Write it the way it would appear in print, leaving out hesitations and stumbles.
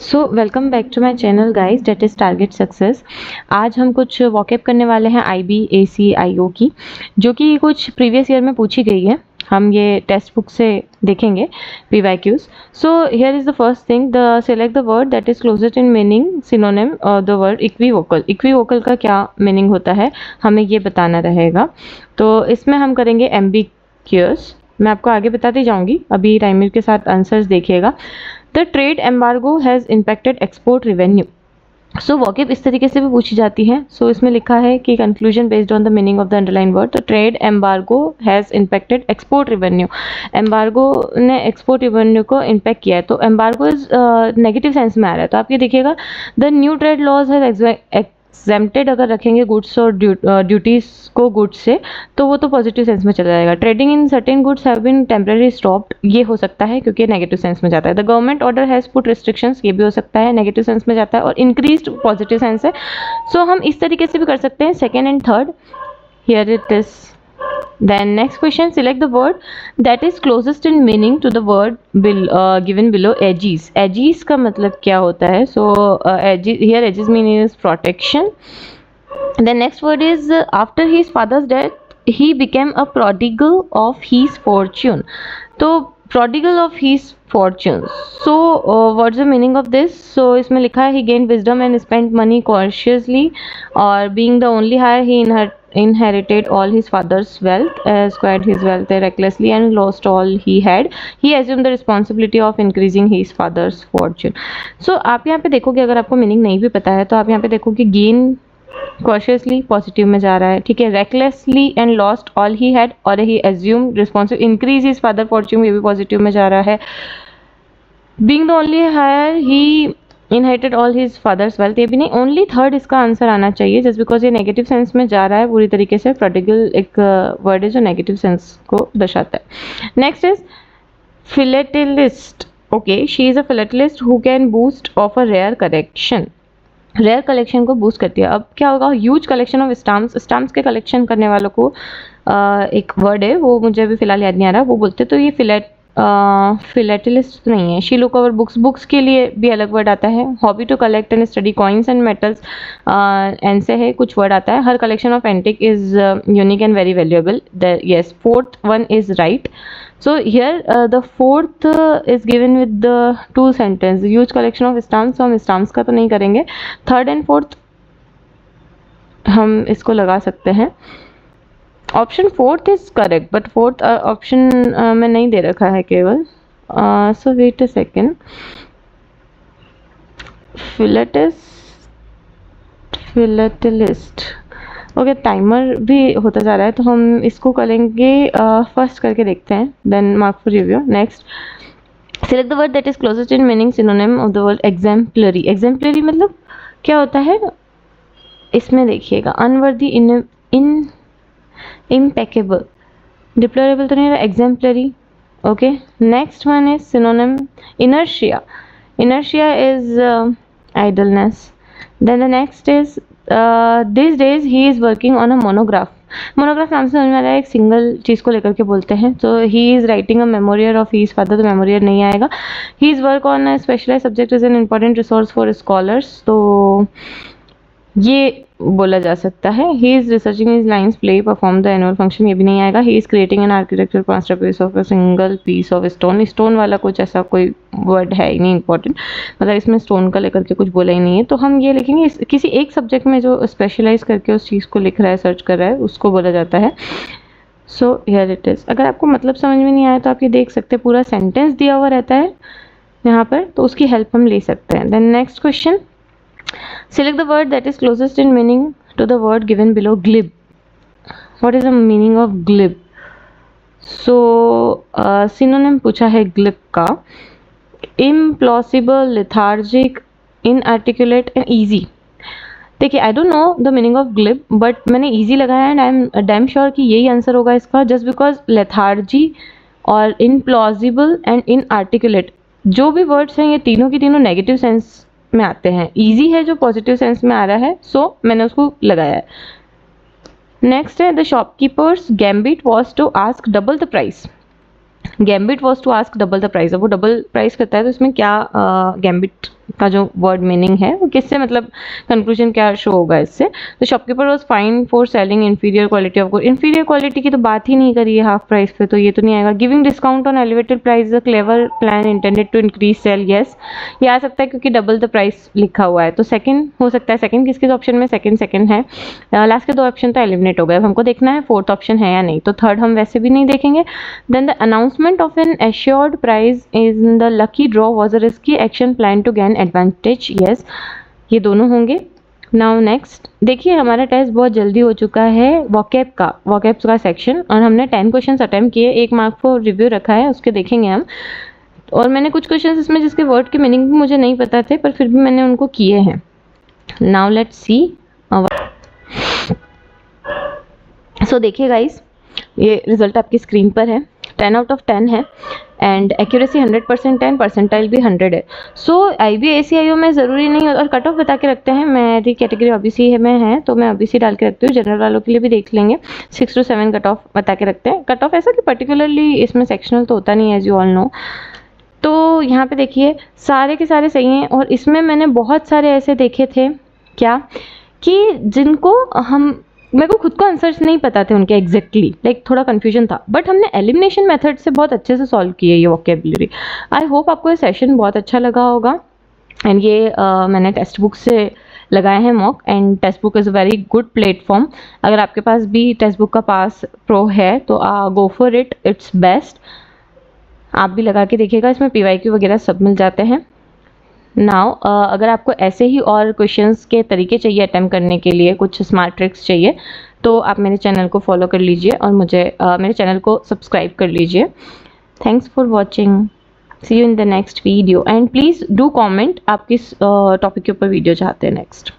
So welcome back to my channel guys, that is target success. आज हम कुछ walk up करने वाले हैं IB AC IO की, जो कि कुछ प्रीवियस ईयर में पूछी गई है। हम ये टेक्स्ट बुक से देखेंगे PYQs। So here is the first thing, the select the word that is closest in meaning synonym the word equivocal. Equivocal का क्या मीनिंग होता है हमें ये बताना रहेगा। तो इसमें हम करेंगे एम्बिग्यूअस। मैं आपको आगे बताती जाऊंगी, अभी टाइमर के साथ आंसर्स देखिएगा। The trade embargo has impacted export revenue. So वॉकिब इस तरीके से भी पूछी जाती है। सो इसमें लिखा है कि conclusion based on the meaning of the underline word, the trade embargo has impacted export revenue. Embargo ने एक्सपोर्ट रेवेन्यू को इम्पैक्ट किया है, तो एम्बार्गो इज नेगेटिव सेंस में आ रहा है। तो आप ये देखिएगा, the new trade laws has exempted अगर रखेंगे गुड्स और ड्यूटीज को गुड्स से, तो वो तो पॉजिटिव सेंस में चला जाएगा। Trading in certain goods have been temporary stopped, ये हो सकता है क्योंकि नेगेटिव सेंस में जाता है। The government order has put restrictions, ये भी हो सकता है, नेगेटिव सेंस में जाता है। और इंक्रीज्ड पॉजिटिव सेंस है। सो हम इस तरीके से भी कर सकते हैं, second and third. Here it is. Then next question, select the word that is closest in meaning to the word given below. Aegis. Aegis का मतलब क्या होता है? So here aegis meaning is protection. The next word is after his father's death he became a prodigal of his fortune. तो prodigal of his fortune. So what's the meaning of this? So इसमें लिखा है he gained wisdom and spent money cautiously, or being the only heir he inherited all his father's wealth, acquired his wealth recklessly and lost all he had. He assumed the responsibility of increasing his father's fortune. So आप यहाँ पे देखोगे, अगर आपको meaning नहीं भी पता है तो आप यहाँ पे देखोगे गेन कॉशियसली पॉजिटिव में जा रहा है, ठीक है। Recklessly and lost all he had, और he assume responsive increase his father fortune, ये भी पॉजिटिव में जा रहा है। Being the only heir he inherited all his father's wealth, ये भी नहीं, ओनली थर्ड इसका आंसर आना चाहिए, जस्ट बिकॉज ये नेगेटिव सेंस में जा रहा है पूरी तरीके से। प्रोडिगल एक वर्ड है जो नेगेटिव सेंस को दर्शाता है। Next is philatelist. Okay, she is a philatelist who can boost of a rare collection. Rare collection को बूस्ट करती है। अब क्या होगा, huge collection of stamps. Stamps के कलेक्शन करने वालों को एक वर्ड है, वो मुझे अभी फिलहाल याद नहीं आ रहा, वो बोलते। तो ये फिलेटेलिस्ट नहीं है। She look over books. Books के लिए भी अलग वर्ड आता है। Hobby to collect and study coins and metals, N से है कुछ वर्ड आता है। Her collection of antique is unique and very valuable. Yes, fourth one is right. So here the fourth is given with the two sentence. Huge collection of stamps, हम stamps का तो नहीं करेंगे। थर्ड एंड फोर्थ हम इसको लगा सकते हैं। Option fourth is correct, but fourth option में नहीं दे रखा है केवल। So wait a second. Philatelist. Okay, timer भी होता जा रहा है, तो हम इसको करेंगे फर्स्ट करके देखते हैं, then mark for review. Next, select the word that is closest in meaning synonym of the word exemplary. Exemplary मतलब क्या होता है? इसमें देखिएगा, अनवर्दी, इम्पेकेबल, डिप्लोरेबल तो नहीं रहा, exemplary. Okay, next one is synonym inertia. Inertia is idleness. Then the next is these days he is working on a monograph. Monograph नाम से समझ में आ रहा है, एक सिंगल चीज़ को लेकर के बोलते हैं। तो he is writing a memoir of his father, तो मेमोरियर नहीं आएगा। He is work on a specialize subject is an important resource for scholars, तो ये बोला जा सकता है। He is researching his lines play perform the annual function, ये भी नहीं आएगा। He is creating an architecture masterpiece of a single piece of stone. Stone वाला कुछ ऐसा कोई वर्ड है ही नहीं इंपॉर्टेंट, मतलब इसमें स्टोन का लेकर के कुछ बोला ही नहीं है। तो हम ये लिखेंगे किसी एक सब्जेक्ट में जो स्पेशलाइज करके उस चीज़ को लिख रहा है, सर्च कर रहा है, उसको बोला जाता है। So here it is. अगर आपको मतलब समझ में नहीं आया तो आप ये देख सकते हैं, पूरा सेंटेंस दिया हुआ रहता है यहाँ पर, तो उसकी हेल्प हम ले सकते हैं। Then next question, select the word that is closest in meaning to the word given below. Glib. What is the meaning of glib? So synonym पूछा है glib का, implausible, lethargic, inarticulate and easy. देखिए, I don't know the meaning of glib, but मैंने easy लगाया and I am damn sure कि यही answer होगा इसका, जस्ट बिकॉज लेथार्जी और इनप्लॉजिबल एंड इनआर्टिकुलेट जो भी वर्ड्स हैं, ये तीनों की तीनों नेगेटिव सेंस में आते हैं। इजी है जो पॉजिटिव सेंस में आ रहा है, सो मैंने उसको लगाया है। नेक्स्ट है, the shopkeeper's gambit was to ask double the price. Gambit was to ask double the price, अब वो डबल प्राइस करता है तो इसमें क्या गैम्बिट का जो वर्ड मीनिंग है वो किससे, मतलब कंक्लूजन क्या शो होगा इससे। तो shopkeeper was fine for selling inferior quality of good. Inferior quality की तो बात ही नहीं करी है हाफ प्राइस पे, तो ये तो नहीं आएगा। Giving discount on elevated price is a clever plan intended to increase sale, yes ये आ सकता है क्योंकि डबल द प्राइस लिखा हुआ है, तो सेकंड हो सकता है। सेकंड किसके ऑप्शन में, सेकंड है। लास्ट के दो ऑप्शन तो एलिमिनेट हो गए, अब हमको देखना है फोर्थ ऑप्शन है या नहीं, तो थर्ड हम वैसे भी नहीं देखेंगे। Then the announcement of an assured price in the lucky draw was a risky action plan to gain advantage, yes ये दोनों होंगे। नाउ नेक्स्ट देखिए, हमारा टेस्ट बहुत जल्दी हो चुका है वोकैब्स का सेक्शन, और हमने 10 क्वेश्चंस अटेम्प्ट किए, 1 मार्क फॉर रिव्यू रखा है, उसके देखेंगे हम। और मैंने कुछ क्वेश्चंस इसमें जिसके वर्ड के मीनिंग भी मुझे नहीं पता थे, पर फिर भी मैंने उनको किए हैं। Now let's see. सो देखिए गाइस, ये रिजल्ट आपकी स्क्रीन पर है। 10 आउट ऑफ 10 है एंड एक्यूरेसी 100% 10, परसेंटाइल भी 100 है। सो IB ACIO में ज़रूरी नहीं, और कट ऑफ बता के रखते हैं। मेरी कैटेगरी OBC है में है, तो मैं OBC डाल के रखती हूँ। जनरल वालों के लिए भी देख लेंगे, 6 to 7 कट ऑफ बता के रखते हैं। कट ऑफ ऐसा कि पर्टिकुलरली इसमें सेक्शनल तो होता नहीं है, एज यू ऑल नो। तो यहाँ पे देखिए सारे के सारे सही हैं, और इसमें मैंने बहुत सारे ऐसे देखे थे क्या कि जिनको हम, मेरे को खुद को आंसर्स नहीं पता थे उनके एग्जैक्टली, लाइक थोड़ा कन्फ्यूजन था, बट हमने एलिमिनेशन मेथड से बहुत अच्छे से सॉल्व किए ये वोकैबुलरी। आई होप आपको ये सेशन बहुत अच्छा लगा होगा। एंड ये मैंने टेक्स्ट बुक से लगाए हैं mock, and text book is a very good platform. अगर आपके पास भी टेक्स्ट बुक का पास प्रो है तो go for it, it's best. आप भी लगा के देखिएगा, इसमें PYQ वगैरह सब मिल जाते हैं। नाउ अगर आपको ऐसे ही और क्वेश्चंस के तरीके चाहिए अटेम्प्ट करने के लिए, कुछ स्मार्ट ट्रिक्स चाहिए, तो आप मेरे चैनल को फॉलो कर लीजिए और मुझे मेरे चैनल को सब्सक्राइब कर लीजिए। Thanks for watching, see you in the next video, and please do comment आप किस टॉपिक के ऊपर वीडियो चाहते हैं नेक्स्ट।